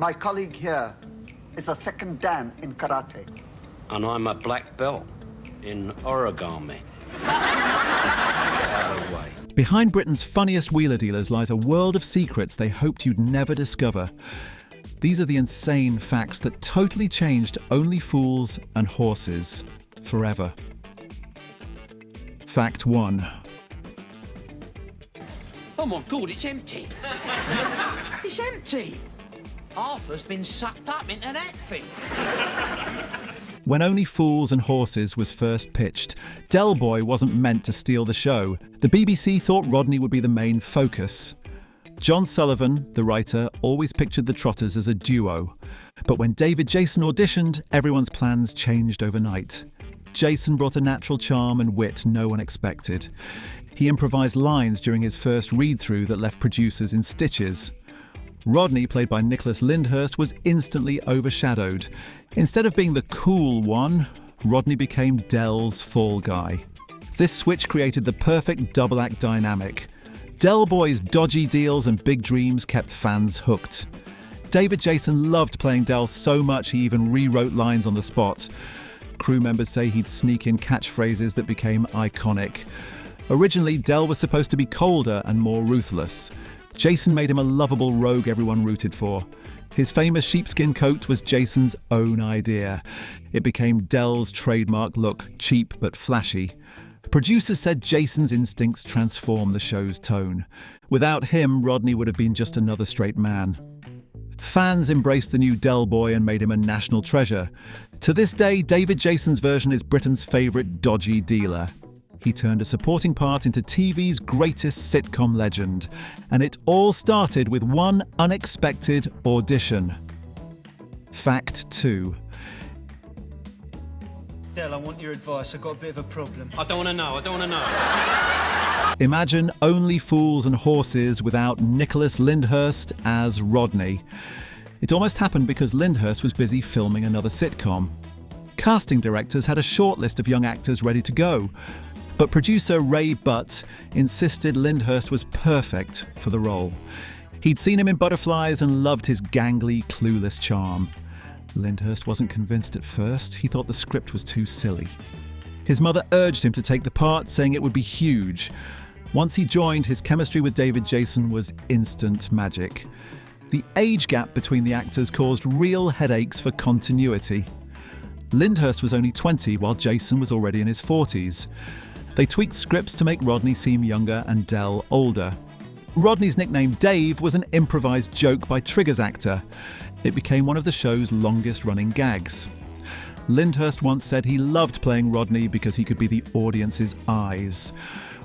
My colleague here is a second Dan in karate. And I'm a black belt in origami. Get out of the way. Behind Britain's funniest wheeler dealers lies a world of secrets they hoped you'd never discover. These are the insane facts that totally changed Only Fools and Horses forever. Fact 1. Oh my God, it's empty. It's empty. Arthur's been sucked up into that thing. When Only Fools and Horses was first pitched, Dellboy wasn't meant to steal the show. The BBC thought Rodney would be the main focus. John Sullivan, the writer, always pictured the Trotters as a duo. But when David Jason auditioned, everyone's plans changed overnight. Jason brought a natural charm and wit no one expected. He improvised lines during his first read-through that left producers in stitches. Rodney, played by Nicholas Lyndhurst, was instantly overshadowed. Instead of being the cool one, Rodney became Dell's fall guy. This switch created the perfect double-act dynamic. Dellboy's dodgy deals and big dreams kept fans hooked. David Jason loved playing Dell so much he even rewrote lines on the spot. Crew members say he'd sneak in catchphrases that became iconic. Originally, Dell was supposed to be colder and more ruthless. Jason made him a lovable rogue everyone rooted for. His famous sheepskin coat was Jason's own idea. It became Dell's trademark look, cheap but flashy. Producers said Jason's instincts transformed the show's tone. Without him, Rodney would have been just another straight man. Fans embraced the new Dellboy and made him a national treasure. To this day, David Jason's version is Britain's favourite dodgy dealer. He turned a supporting part into TV's greatest sitcom legend. And it all started with one unexpected audition. Fact 2. Dell, I want your advice. I've got a bit of a problem. I don't want to know. Imagine Only Fools and Horses without Nicholas Lyndhurst as Rodney. It almost happened because Lyndhurst was busy filming another sitcom. Casting directors had a short list of young actors ready to go, but producer Ray Butt insisted Lyndhurst was perfect for the role. He'd seen him in Butterflies and loved his gangly, clueless charm. Lyndhurst wasn't convinced at first. He thought the script was too silly. His mother urged him to take the part, saying it would be huge. Once he joined, his chemistry with David Jason was instant magic. The age gap between the actors caused real headaches for continuity. Lyndhurst was only 20, while Jason was already in his 40s. They tweaked scripts to make Rodney seem younger and Dell older. Rodney's nickname Dave was an improvised joke by Trigger's actor. It became one of the show's longest-running gags. Lyndhurst once said he loved playing Rodney because he could be the audience's eyes.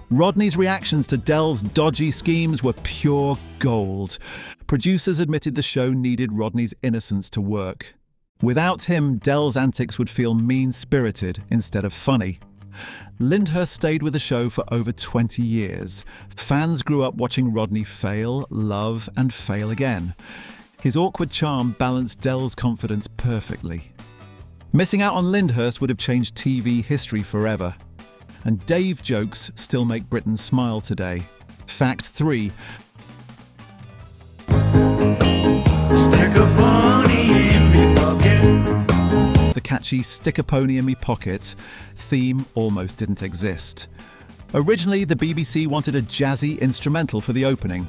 Rodney's reactions to Dell's dodgy schemes were pure gold. Producers admitted the show needed Rodney's innocence to work. Without him, Dell's antics would feel mean-spirited instead of funny. Lyndhurst stayed with the show for over 20 years. Fans grew up watching Rodney fail, love, and fail again. His awkward charm balanced Dell's confidence perfectly. Missing out on Lyndhurst would have changed TV history forever. And Dave jokes still make Britain smile today. Fact 3. Stick a pony in me pocket. The catchy "Stick a Pony in Me Pocket" theme almost didn't exist. Originally, the BBC wanted a jazzy instrumental for the opening.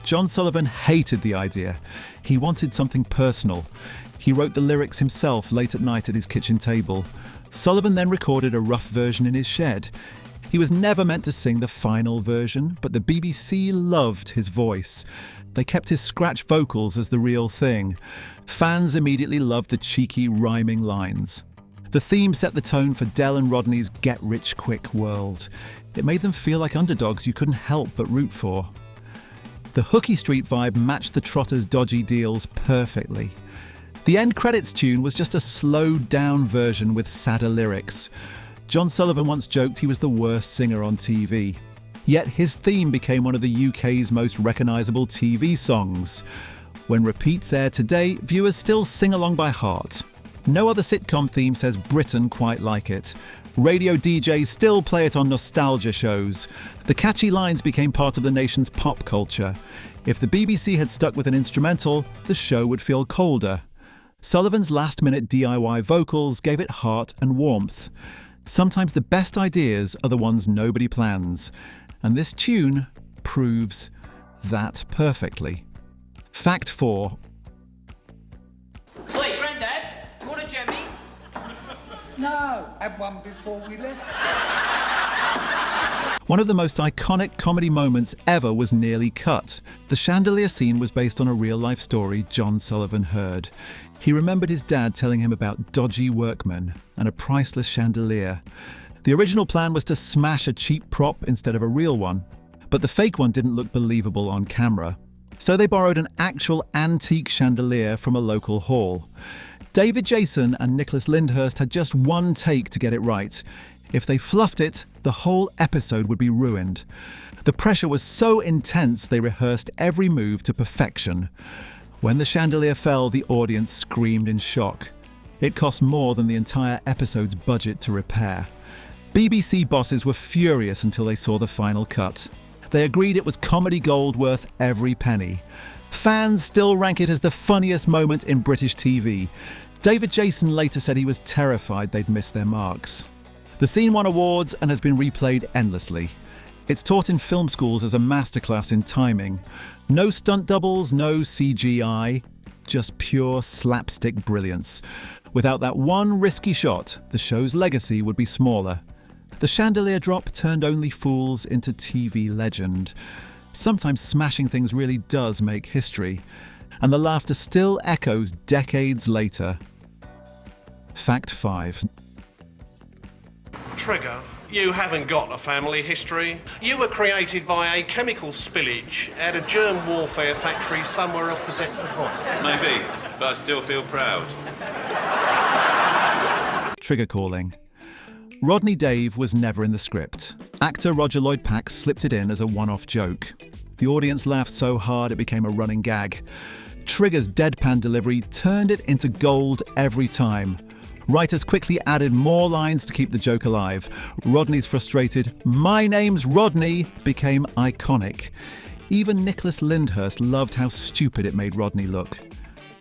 John Sullivan hated the idea. He wanted something personal. He wrote the lyrics himself late at night at his kitchen table. Sullivan then recorded a rough version in his shed. He was never meant to sing the final version, but the BBC loved his voice. They kept his scratch vocals as the real thing. Fans immediately loved the cheeky, rhyming lines. The theme set the tone for Dell and Rodney's get-rich-quick world. It made them feel like underdogs you couldn't help but root for. The Hooky Street vibe matched the Trotters' dodgy deals perfectly. The end credits tune was just a slowed-down version with sadder lyrics. John Sullivan once joked he was the worst singer on TV. Yet his theme became one of the UK's most recognisable TV songs. When repeats air today, viewers still sing along by heart. No other sitcom theme says Britain quite like it. Radio DJs still play it on nostalgia shows. The catchy lines became part of the nation's pop culture. If the BBC had stuck with an instrumental, the show would feel colder. Sullivan's last-minute DIY vocals gave it heart and warmth. Sometimes the best ideas are the ones nobody plans, and this tune proves that perfectly. Fact 4. Wait, Grandad, do you want a jemmy? No, had one before we left. One of the most iconic comedy moments ever was Nearly Cut. The chandelier scene was based on a real-life story John Sullivan heard. He remembered his dad telling him about dodgy workmen and a priceless chandelier. The original plan was to smash a cheap prop instead of a real one, but the fake one didn't look believable on camera. So they borrowed an actual antique chandelier from a local hall. David Jason and Nicholas Lyndhurst had just one take to get it right. If they fluffed it, the whole episode would be ruined. The pressure was so intense they rehearsed every move to perfection. When the chandelier fell, the audience screamed in shock. It cost more than the entire episode's budget to repair. BBC bosses were furious until they saw the final cut. They agreed it was comedy gold worth every penny. Fans still rank it as the funniest moment in British TV. David Jason later said he was terrified they'd missed their marks. The scene won awards and has been replayed endlessly. It's taught in film schools as a masterclass in timing. No stunt doubles, no CGI, just pure slapstick brilliance. Without that one risky shot, the show's legacy would be smaller. The chandelier drop turned only fools into TV legend. Sometimes smashing things really does make history, and the laughter still echoes decades later. Fact 5. Trigger, you haven't got a family history. You were created by a chemical spillage at a germ warfare factory somewhere off the Deptford Coast. Maybe, but I still feel proud. Trigger calling. Rodney Dave was never in the script. Actor Roger Lloyd Pack slipped it in as a one-off joke. The audience laughed so hard it became a running gag. Trigger's deadpan delivery turned it into gold every time. Writers quickly added more lines to keep the joke alive. Rodney's frustrated "My name's Rodney" became iconic. Even Nicholas Lyndhurst loved how stupid it made Rodney look.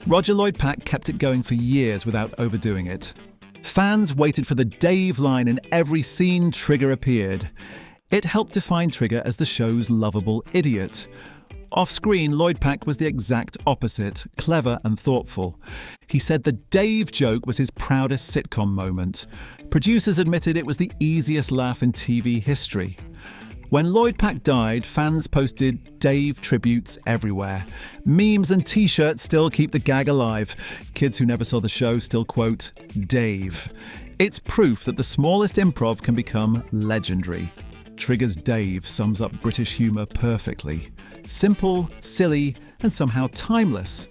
Roger Lloyd Pack kept it going for years without overdoing it. Fans waited for the Dave line in every scene Trigger appeared. It helped define Trigger as the show's lovable idiot. Off-screen, Lloyd Pack was the exact opposite, clever and thoughtful. He said the Dave joke was his proudest sitcom moment. Producers admitted it was the easiest laugh in TV history. When Lloyd Pack died, fans posted Dave tributes everywhere. Memes and t-shirts still keep the gag alive. Kids who never saw the show still quote Dave. It's proof that the smallest improv can become legendary. Trigger's Dave sums up British humour perfectly. Simple, silly, and somehow timeless.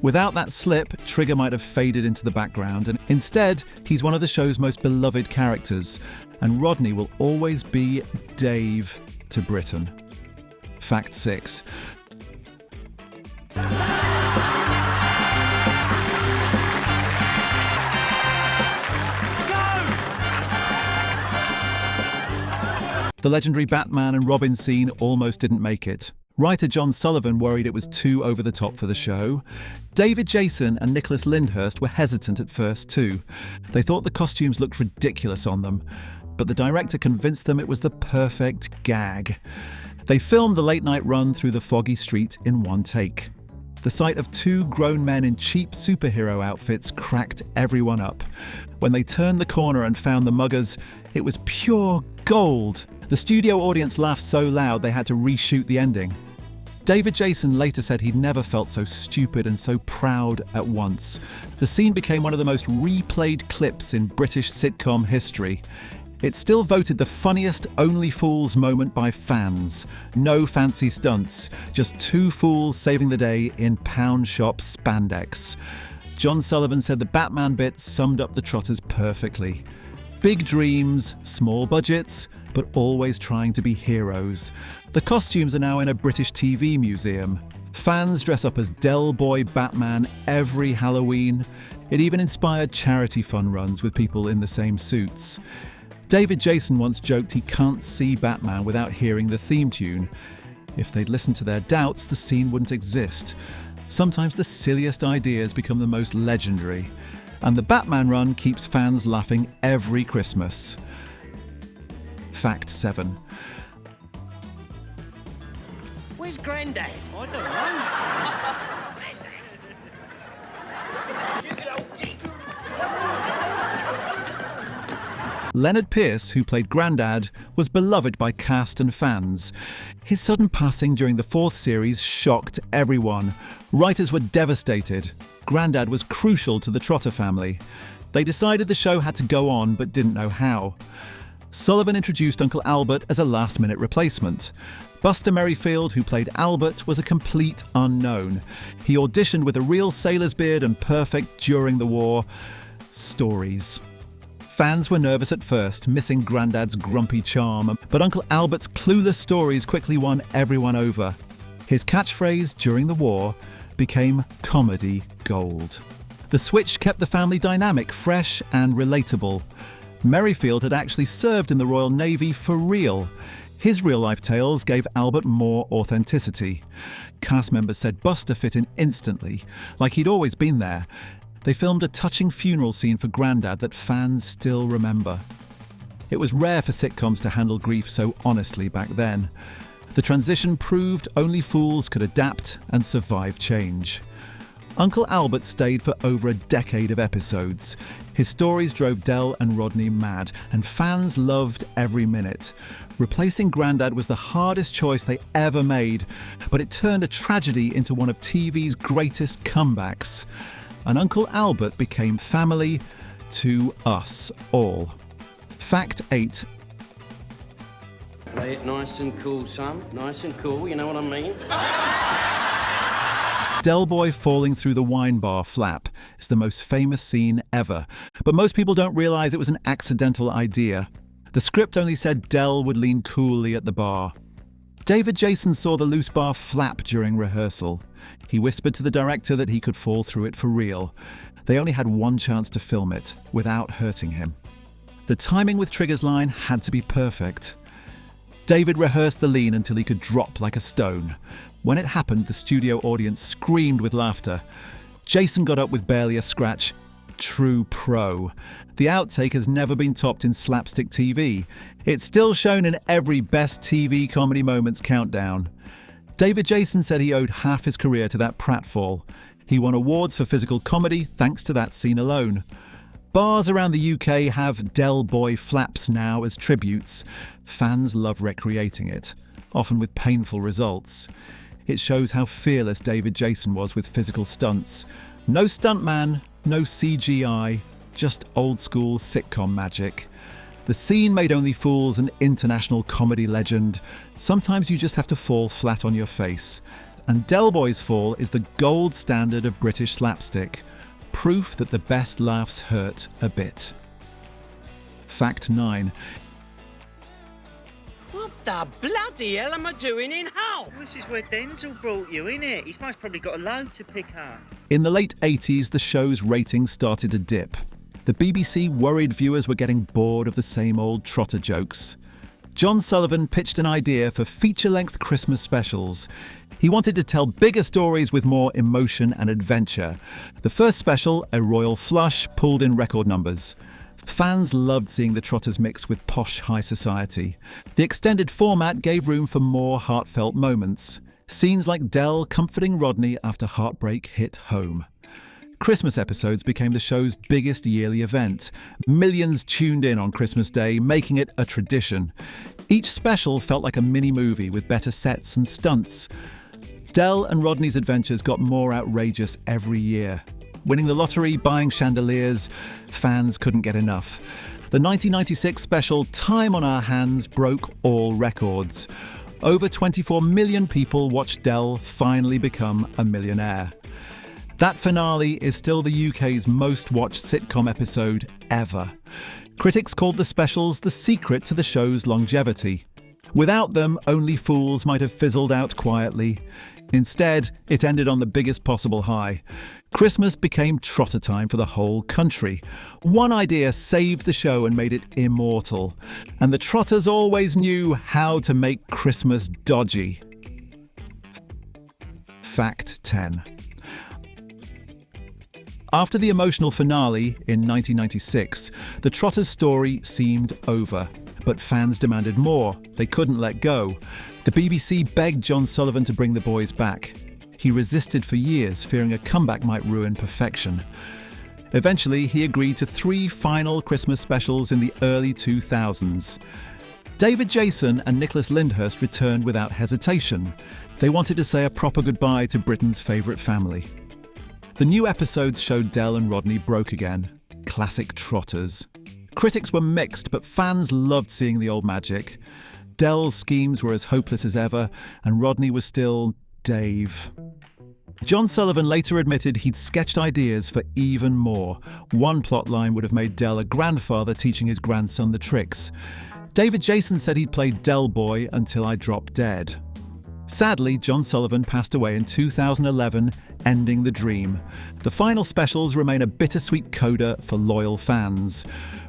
Without that slip, Trigger might have faded into the background, and instead, he's one of the show's most beloved characters, and Rodney will always be Dave to Britain. Fact 6. The legendary Batman and Robin scene almost didn't make it. Writer John Sullivan worried it was too over the top for the show. David Jason and Nicholas Lyndhurst were hesitant at first too. They thought the costumes looked ridiculous on them, but the director convinced them it was the perfect gag. They filmed the late-night run through the foggy street in one take. The sight of two grown men in cheap superhero outfits cracked everyone up. When they turned the corner and found the muggers, it was pure gold. The studio audience laughed so loud they had to reshoot the ending. David Jason later said he'd never felt so stupid and so proud at once. The scene became one of the most replayed clips in British sitcom history. It's still voted the funniest Only Fools moment by fans. No fancy stunts, just two fools saving the day in pound shop spandex. John Sullivan said the Batman bit summed up the Trotters perfectly. Big dreams, small budgets, but always trying to be heroes. The costumes are now in a British TV museum. Fans dress up as Dellboy Batman every Halloween. It even inspired charity fun runs with people in the same suits. David Jason once joked he can't see Batman without hearing the theme tune. If they'd listened to their doubts, the scene wouldn't exist. Sometimes the silliest ideas become the most legendary. And the Batman run keeps fans laughing every Christmas. Fact 7. Where's Grandad? I don't know. Leonard Pierce, who played Grandad, was beloved by cast and fans. His sudden passing during the 4th series shocked everyone. Writers were devastated. Grandad was crucial to the Trotter family. They decided the show had to go on, but didn't know how. Sullivan introduced Uncle Albert as a last-minute replacement. Buster Merrifield, who played Albert, was a complete unknown. He auditioned with a real sailor's beard and perfect during the war. Stories. Fans were nervous at first, missing Grandad's grumpy charm, but Uncle Albert's clueless stories quickly won everyone over. His catchphrase during the war became comedy gold. The switch kept the family dynamic fresh and relatable. Merrifield had actually served in the Royal Navy for real. His real-life tales gave Albert more authenticity. Cast members said Buster fit in instantly, like he'd always been there. They filmed a touching funeral scene for Grandad that fans still remember. It was rare for sitcoms to handle grief so honestly back then. The transition proved only fools could adapt and survive change. Uncle Albert stayed for over a decade of episodes. His stories drove Dell and Rodney mad, and fans loved every minute. Replacing Grandad was the hardest choice they ever made, but it turned a tragedy into one of TV's greatest comebacks. And Uncle Albert became family to us all. Fact 8. Play it nice and cool, son. Nice and cool, you know what I mean? Dellboy falling through the wine bar flap is the most famous scene ever, but most people don't realise it was an accidental idea. The script only said Dell would lean coolly at the bar. David Jason saw the loose bar flap during rehearsal. He whispered to the director that he could fall through it for real. They only had one chance to film it, without hurting him. The timing with Trigger's line had to be perfect. David rehearsed the lean until he could drop like a stone. When it happened, the studio audience screamed with laughter. Jason got up with barely a scratch. True pro. The outtake has never been topped in slapstick TV. It's still shown in every best TV comedy moments countdown. David Jason said he owed half his career to that pratfall. He won awards for physical comedy thanks to that scene alone. Bars around the UK have Dellboy flaps now as tributes. Fans love recreating it, often with painful results. It shows how fearless David Jason was with physical stunts. No stuntman, no CGI, just old-school sitcom magic. The scene made Only Fools an international comedy legend. Sometimes you just have to fall flat on your face. And Dellboy's fall is the gold standard of British slapstick. Proof that the best laughs hurt a bit. Fact 9. What the bloody hell am I doing in Hull? This is where Denzel brought you, innit? He's most probably got a load to pick up. In the late 80s, the show's ratings started to dip. The BBC worried viewers were getting bored of the same old trotter jokes. John Sullivan pitched an idea for feature-length Christmas specials. He wanted to tell bigger stories with more emotion and adventure. The first special, A Royal Flush, pulled in record numbers. Fans loved seeing the Trotters mix with posh high society. The extended format gave room for more heartfelt moments. Scenes like Dell comforting Rodney after heartbreak hit home. Christmas episodes became the show's biggest yearly event. Millions tuned in on Christmas Day, making it a tradition. Each special felt like a mini-movie with better sets and stunts. Dell and Rodney's adventures got more outrageous every year. Winning the lottery, buying chandeliers, fans couldn't get enough. The 1996 special Time on Our Hands broke all records. Over 24 million people watched Dell finally become a millionaire. That finale is still the UK's most watched sitcom episode ever. Critics called the specials the secret to the show's longevity. Without them, Only Fools might have fizzled out quietly. Instead, it ended on the biggest possible high. Christmas became trotter time for the whole country. One idea saved the show and made it immortal. And the trotters always knew how to make Christmas dodgy. Fact 10. After the emotional finale in 1996, the Trotters' story seemed over. But fans demanded more. They couldn't let go. The BBC begged John Sullivan to bring the boys back. He resisted for years, fearing a comeback might ruin perfection. Eventually, he agreed to 3 final Christmas specials in the early 2000s. David Jason and Nicholas Lyndhurst returned without hesitation. They wanted to say a proper goodbye to Britain's favourite family. The new episodes showed Dell and Rodney broke again. Classic trotters. Critics were mixed, but fans loved seeing the old magic. Dell's schemes were as hopeless as ever, and Rodney was still Dave. John Sullivan later admitted he'd sketched ideas for even more. One plotline would have made Dell a grandfather teaching his grandson the tricks. David Jason said he'd play Dellboy until I dropped dead. Sadly, John Sullivan passed away in 2011, ending the dream. The final specials remain a bittersweet coda for loyal fans.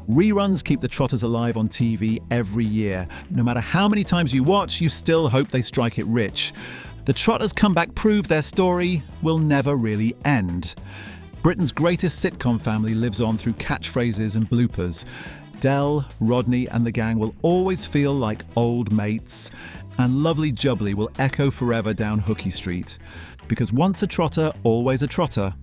Reruns keep the Trotters alive on TV every year. No matter how many times you watch, you still hope they strike it rich. The Trotters' comeback proved their story will never really end. Britain's greatest sitcom family lives on through catchphrases and bloopers. Dell, Rodney and the gang will always feel like old mates, and Lovely Jubbly will echo forever down Hooky Street. Because once a trotter, always a trotter,